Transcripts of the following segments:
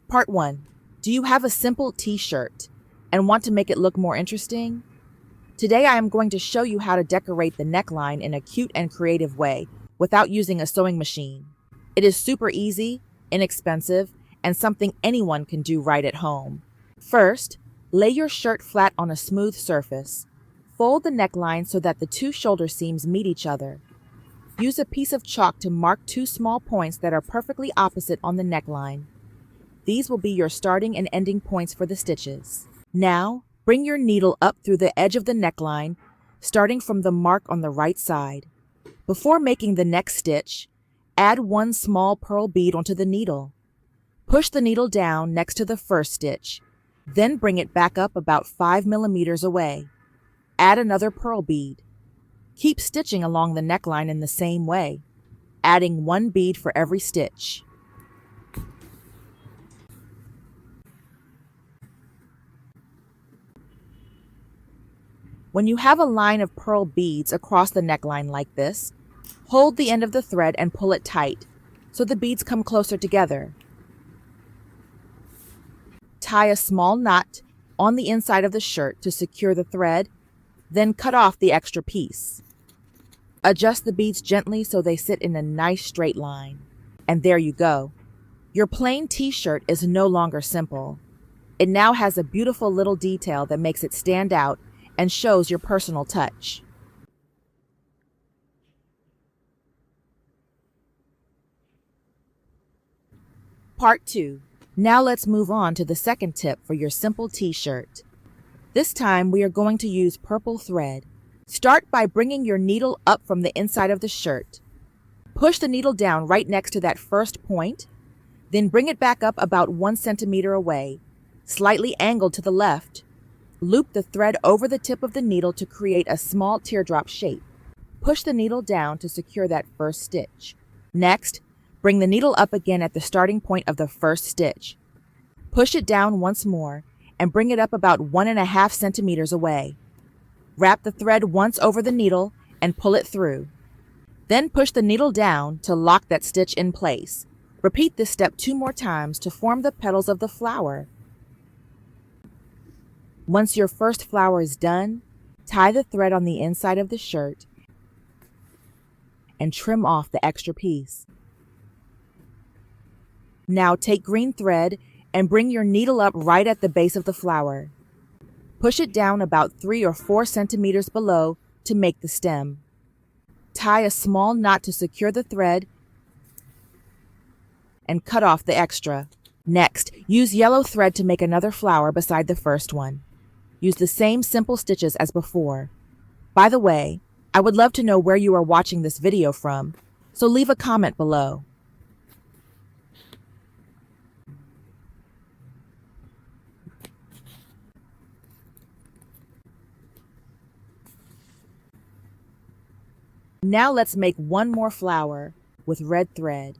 Part 1. Do you have a simple t-shirt and want to make it look more interesting? Today I am going to show you how to decorate the neckline in a cute and creative way without using a sewing machine. It is super easy, inexpensive, and something anyone can do right at home. First, lay your shirt flat on a smooth surface. Fold the neckline so that the two shoulder seams meet each other. Use a piece of chalk to mark two small points that are perfectly opposite on the neckline. These will be your starting and ending points for the stitches. Now, bring your needle up through the edge of the neckline, starting from the mark on the right side. Before making the next stitch, add one small pearl bead onto the needle. Push the needle down next to the first stitch, then bring it back up about 5 millimeters away. Add another pearl bead. Keep stitching along the neckline in the same way, adding one bead for every stitch. When you have a line of pearl beads across the neckline like this, hold the end of the thread and pull it tight so the beads come closer together. Tie a small knot on the inside of the shirt to secure the thread, then cut off the extra piece. Adjust the beads gently so they sit in a nice straight line. And there you go. Your plain t-shirt is no longer simple. It now has a beautiful little detail that makes it stand out and shows your personal touch. Part 2. Now let's move on to the second tip for your simple t-shirt. This time we are going to use purple thread. Start by bringing your needle up from the inside of the shirt. Push the needle down right next to that first point, then bring it back up about 1 centimeter away, slightly angled to the left. Loop the thread over the tip of the needle to create a small teardrop shape. Push the needle down to secure that first stitch. Next, bring the needle up again at the starting point of the first stitch. Push it down once more and bring it up about 1.5 centimeters away. Wrap the thread once over the needle and pull it through. Then push the needle down to lock that stitch in place. Repeat this step 2 more times to form the petals of the flower. Once your first flower is done, tie the thread on the inside of the shirt and trim off the extra piece. Now take green thread and bring your needle up right at the base of the flower. Push it down about 3 or 4 centimeters below to make the stem. Tie a small knot to secure the thread and cut off the extra. Next, use yellow thread to make another flower beside the first one. Use the same simple stitches as before. By the way, I would love to know where you are watching this video from, so leave a comment below. Now let's make one more flower with red thread.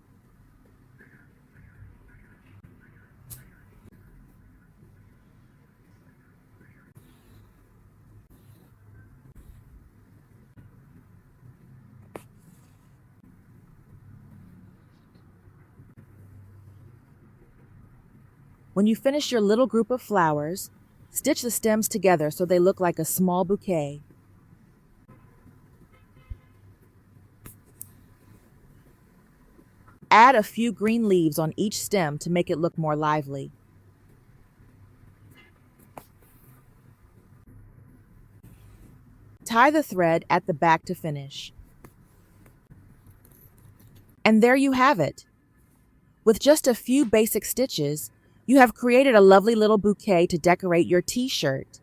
When you finish your little group of flowers, stitch the stems together so they look like a small bouquet. Add a few green leaves on each stem to make it look more lively. Tie the thread at the back to finish. And there you have it. With just a few basic stitches, you have created a lovely little bouquet to decorate your t-shirt.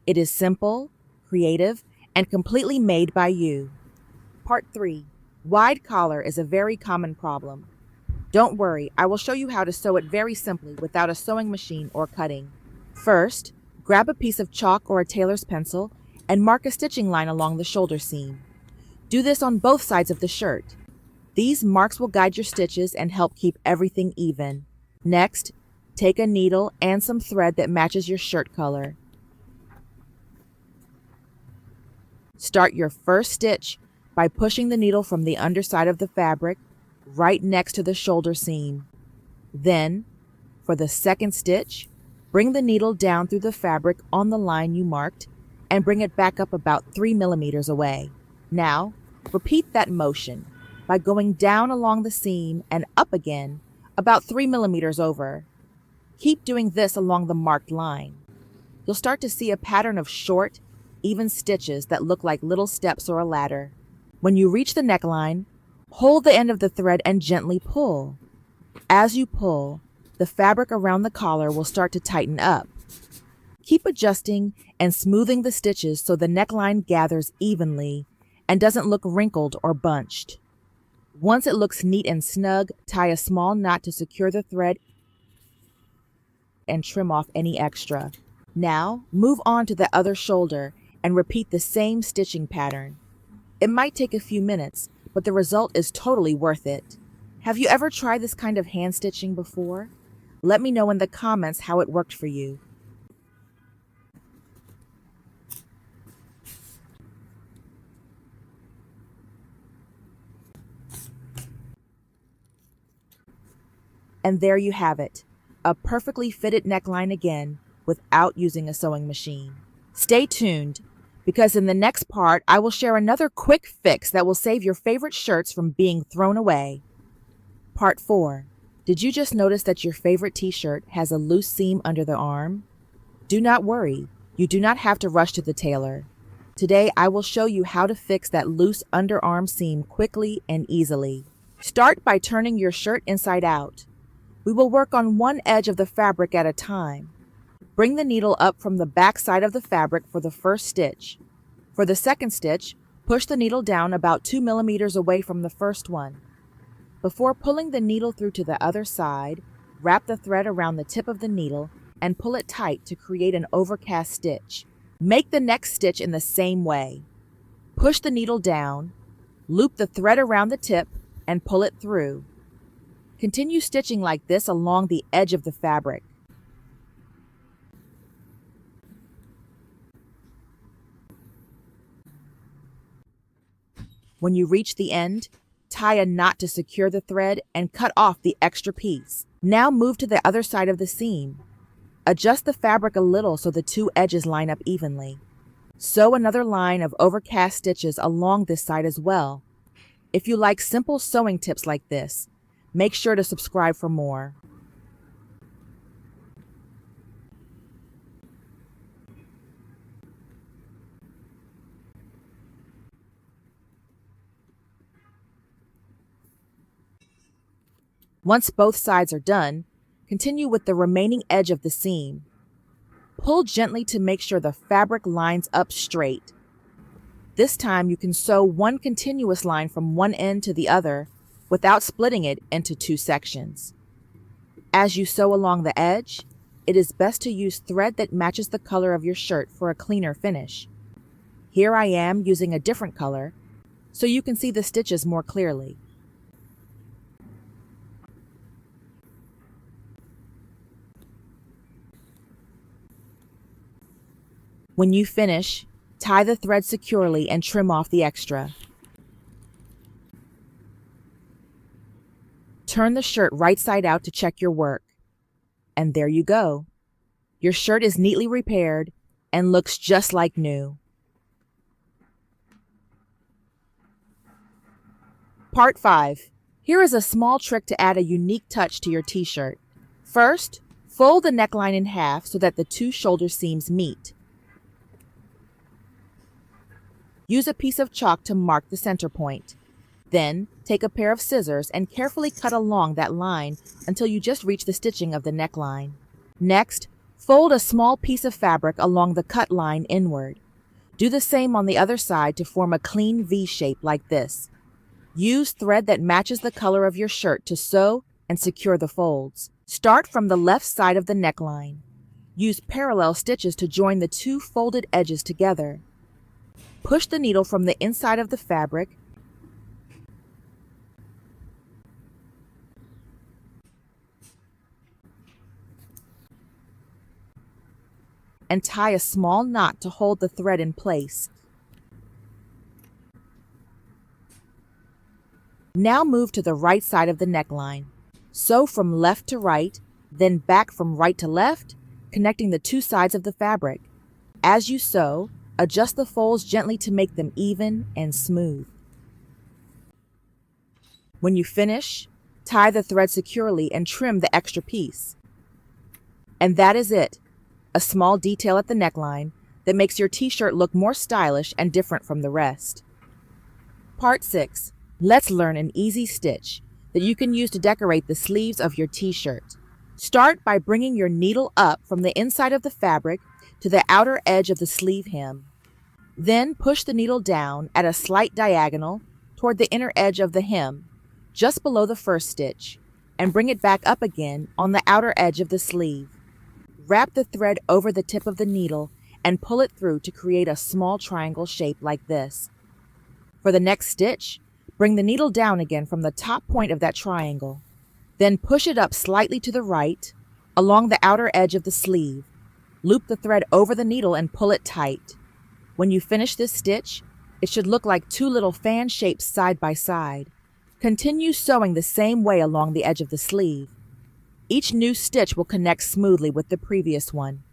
It is simple, creative, and completely made by you. Part 3. Wide collar is a very common problem. Don't worry, I will show you how to sew it very simply without a sewing machine or cutting. First, grab a piece of chalk or a tailor's pencil and mark a stitching line along the shoulder seam. Do this on both sides of the shirt. These marks will guide your stitches and help keep everything even. Next, take a needle and some thread that matches your shirt color. Start your first stitch by pushing the needle from the underside of the fabric right next to the shoulder seam. Then, For the second stitch, bring the needle down through the fabric on the line you marked and bring it back up about 3 millimeters away. Now, repeat that motion by going down along the seam and up again about 3 millimeters over. Keep doing this along the marked line. You'll start to see a pattern of short, even stitches that look like little steps or a ladder. When you reach the neckline, hold the end of the thread and gently pull. As you pull, the fabric around the collar will start to tighten up. Keep adjusting and smoothing the stitches so the neckline gathers evenly and doesn't look wrinkled or bunched. Once it looks neat and snug, tie a small knot to secure the thread and trim off any extra. Now, move on to the other shoulder and repeat the same stitching pattern. It might take a few minutes, but the result is totally worth it. Have you ever tried this kind of hand stitching before? Let me know in the comments how it worked for you. And there you have it, a perfectly fitted neckline again without using a sewing machine. Stay tuned, because in the next part, I will share another quick fix that will save your favorite shirts from being thrown away. Part 4. Did you just notice that your favorite t-shirt has a loose seam under the arm? Do not worry, you do not have to rush to the tailor. Today, I will show you how to fix that loose underarm seam quickly and easily. Start by turning your shirt inside out. We will work on one edge of the fabric at a time. Bring the needle up from the back side of the fabric for the first stitch. For the second stitch, push the needle down about 2 millimeters away from the first one. Before pulling the needle through to the other side, wrap the thread around the tip of the needle and pull it tight to create an overcast stitch. Make the next stitch in the same way. Push the needle down, loop the thread around the tip, and pull it through. Continue stitching like this along the edge of the fabric. When you reach the end, tie a knot to secure the thread and cut off the extra piece. Now move to the other side of the seam. Adjust the fabric a little so the two edges line up evenly. Sew another line of overcast stitches along this side as well. If you like simple sewing tips like this, make sure to subscribe for more. Once both sides are done, continue with the remaining edge of the seam. Pull gently to make sure the fabric lines up straight. This time you can sew one continuous line from one end to the other without splitting it into two sections. As you sew along the edge, it is best to use thread that matches the color of your shirt for a cleaner finish. Here I am using a different color, so you can see the stitches more clearly. When you finish, tie the thread securely and trim off the extra. Turn the shirt right side out to check your work. And there you go. Your shirt is neatly repaired and looks just like new. Part 5. Here is a small trick to add a unique touch to your t-shirt. First, fold the neckline in half so that the two shoulder seams meet. Use a piece of chalk to mark the center point. Then, take a pair of scissors and carefully cut along that line until you just reach the stitching of the neckline. Next, fold a small piece of fabric along the cut line inward. Do the same on the other side to form a clean V shape like this. Use thread that matches the color of your shirt to sew and secure the folds. Start from the left side of the neckline. Use parallel stitches to join the two folded edges together. Push the needle from the inside of the fabric and tie a small knot to hold the thread in place. Now move to the right side of the neckline. Sew from left to right then back from right to left, connecting the two sides of the fabric. As you sew, adjust the folds gently to make them even and smooth. When you finish, tie the thread securely and trim the extra piece. And that is it, a small detail at the neckline that makes your t-shirt look more stylish and different from the rest. Part 6. Let's learn an easy stitch that you can use to decorate the sleeves of your t-shirt. Start by bringing your needle up from the inside of the fabric to the outer edge of the sleeve hem. Then push the needle down at a slight diagonal toward the inner edge of the hem, just below the first stitch, and bring it back up again on the outer edge of the sleeve. Wrap the thread over the tip of the needle and pull it through to create a small triangle shape like this. For the next stitch, bring the needle down again from the top point of that triangle. Then push it up slightly to the right, along the outer edge of the sleeve. Loop the thread over the needle and pull it tight. When you finish this stitch, it should look like two little fan shapes side by side. Continue sewing the same way along the edge of the sleeve. Each new stitch will connect smoothly with the previous one,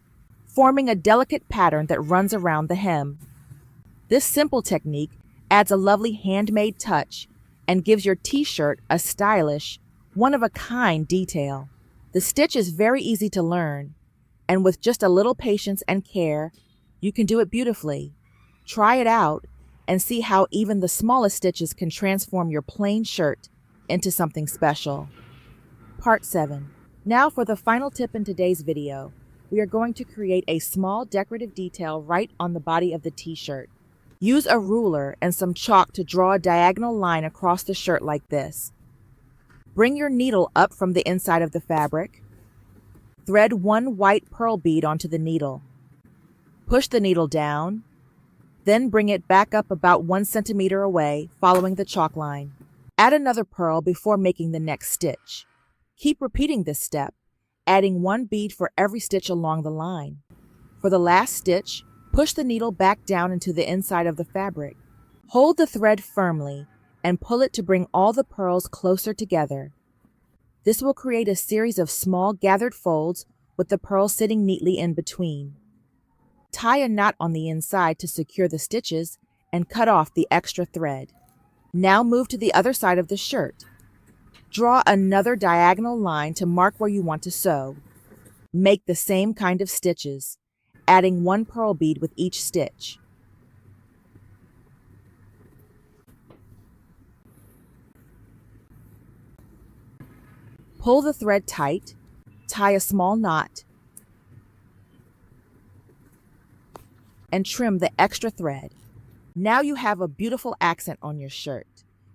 forming a delicate pattern that runs around the hem. This simple technique adds a lovely handmade touch and gives your t-shirt a stylish, one-of-a-kind detail. The stitch is very easy to learn, and with just a little patience and care, you can do it beautifully. Try it out and see how even the smallest stitches can transform your plain shirt into something special. Part 7. Now for the final tip in today's video. We are going to create a small decorative detail right on the body of the t-shirt. Use a ruler and some chalk to draw a diagonal line across the shirt like this. Bring your needle up from the inside of the fabric. Thread one white pearl bead onto the needle. Push the needle down, then bring it back up about 1 centimeter away, following the chalk line. Add another pearl before making the next stitch. Keep repeating this step, adding 1 bead for every stitch along the line. For the last stitch, push the needle back down into the inside of the fabric. Hold the thread firmly and pull it to bring all the pearls closer together. This will create a series of small gathered folds with the pearls sitting neatly in between. Tie a knot on the inside to secure the stitches and cut off the extra thread. Now move to the other side of the shirt. Draw another diagonal line to mark where you want to sew. Make the same kind of stitches, adding 1 pearl bead with each stitch. Pull the thread tight, tie a small knot, and trim the extra thread. Now you have a beautiful accent on your shirt,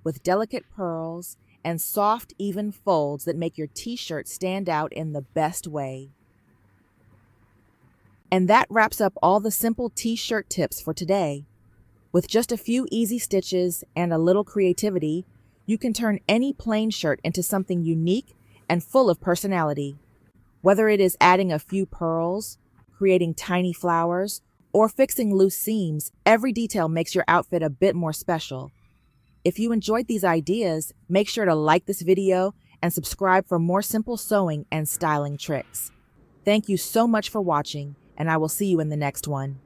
with delicate pearls and soft, even folds that make your t-shirt stand out in the best way. And that wraps up all the simple t-shirt tips for today. With just a few easy stitches and a little creativity, you can turn any plain shirt into something unique and full of personality. Whether it is adding a few pearls, creating tiny flowers, or fixing loose seams, every detail makes your outfit a bit more special. If you enjoyed these ideas, make sure to like this video and subscribe for more simple sewing and styling tricks. Thank you so much for watching, and I will see you in the next one.